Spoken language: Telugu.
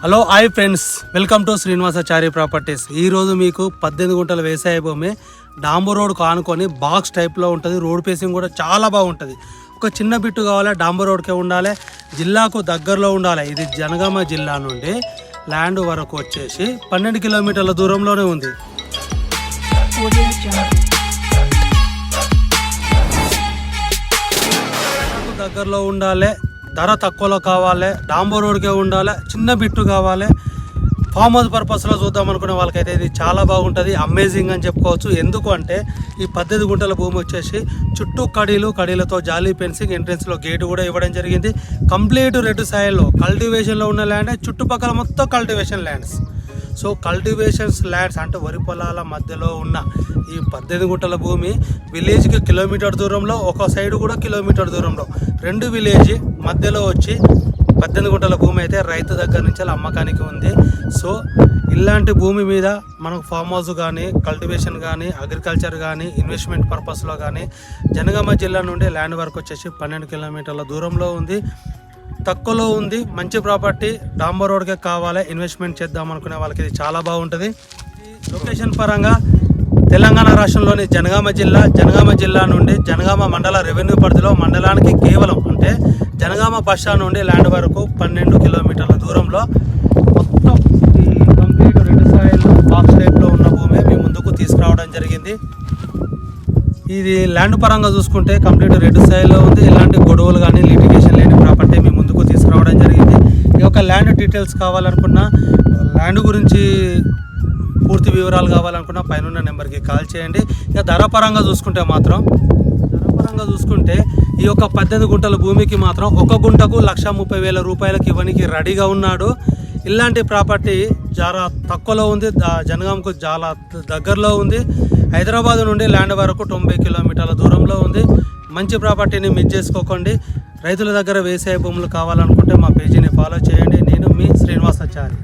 Hello hi friends, welcome to Srinivasachari properties. ఈరోజు మీకు 18 గుంటల వ్యవసాయ భూమి డాంబర్ రోడ్ కానుకొని బాక్స్ టైప్లో ఉంటుంది. రోడ్ పేసింగ్ కూడా చాలా బాగుంటుంది. ఒక చిన్న బిట్టు కావాలి, డాంబర్ రోడ్కే ఉండాలి, జిల్లాకు దగ్గరలో ఉండాలి. ఇది జనగామ జిల్లా నుండి ల్యాండ్ వరకు వచ్చేసి 12 కిలోమీటర్ల దూరంలోనే ఉంది. దగ్గరలో ఉండాలి, ధర తక్కువలో కావాలి, డాంబర్ రోడ్కే ఉండాలి, చిన్న బిట్టు కావాలి, ఫామ్ హౌస్ పర్పస్లో చూద్దాం అనుకునే వాళ్ళకైతే ఇది చాలా బాగుంటుంది. అమేజింగ్ అని చెప్పుకోవచ్చు. ఎందుకు అంటే ఈ 18 గుంటల భూమి వచ్చేసి చుట్టూ కడీలతో జాలీ ఫెన్సింగ్, ఎంట్రెన్స్లో గేటు కూడా ఇవ్వడం జరిగింది. కంప్లీట్ రెడ్ సాయిల్లో కల్టివేషన్లో ఉన్న ల్యాండ్, చుట్టుపక్కల మొత్తం cultivation lands. So cultivations lands అంటే వరి పొలాల మధ్యలో ఉన్న ఈ 18 గుంటల భూమి విలేజ్కి కిలోమీటర్ దూరంలో, ఒక సైడ్ కూడా కిలోమీటర్ దూరంలో, రెండు విలేజ్ మధ్యలో వచ్చి 18 గుంటల భూమి అయితే రైతు దగ్గర నుంచి అమ్మకానికి ఉంది. సో ఇలాంటి భూమి మీద మనకు ఫామ్ హౌస్ కానీ, కల్టివేషన్ కానీ, అగ్రికల్చర్ కానీ, ఇన్వెస్ట్మెంట్ పర్పస్లో కానీ జనగామ జిల్లా నుండి ల్యాండ్ వరకు వచ్చేసి 12 కిలోమీటర్ల దూరంలో ఉంది, తక్కువలో ఉంది. మంచి ప్రాపర్టీ, డాంబర్ రోడ్కే కావాలి, ఇన్వెస్ట్మెంట్ చేద్దాం అనుకునే వాళ్ళకి ఇది చాలా బాగుంటుంది. లొకేషన్ పరంగా తెలంగాణ రాష్ట్రంలోని జనగామ జిల్లా నుండి జనగామ మండల రెవెన్యూ పరిధిలో మండలానికి కేవలం అంటే జనగామ బస్ స్టాండ్ నుండి ల్యాండ్ వరకు 12 కిలోమీటర్ల దూరంలో మొత్తం ఈ కంప్లీట్ రెడ్ సాయిల్ బాక్స్ టైప్లో ఉన్న భూమి మీ ముందుకు తీసుకురావడం జరిగింది. ఇది ల్యాండ్ పరంగా చూసుకుంటే కంప్లీట్ రెడ్ సాయిల్లో ఉంది. ఇలాంటి గొడవలు కానీ లిటిగేషన్ లేని ప్రాపర్టీ మీ ముందుకు తీసుకురావడం జరిగింది. ఈ యొక్క ల్యాండ్ డీటెయిల్స్ కావాలనుకున్నా, ల్యాండ్ గురించి పూర్తి వివరాలు కావాలనుకున్నా పైన నెంబర్కి కాల్ చేయండి. ఇక ధర పరంగా చూసుకుంటే ఈ యొక్క 18 గుంటల భూమికి మాత్రం ఒక గుంటకు 1,30,000 రూపాయలకి ఇవ్వడానికి రెడీగా ఉన్నాడు. ఇలాంటి ప్రాపర్టీ చాలా తక్కువలో ఉంది, జనగామకు చాలా దగ్గరలో ఉంది. హైదరాబాద్ నుండి ల్యాండ్ వరకు 90 కిలోమీటర్ల దూరంలో ఉంది. మంచి ప్రాపర్టీని మిస్ చేసుకోకండి. రైతుల దగ్గర వ్యవసాయ భూములు కావాలనుకుంటే మా పేజీని ఫాలో చేయండి. నేను మీ శ్రీనివాసాచారి.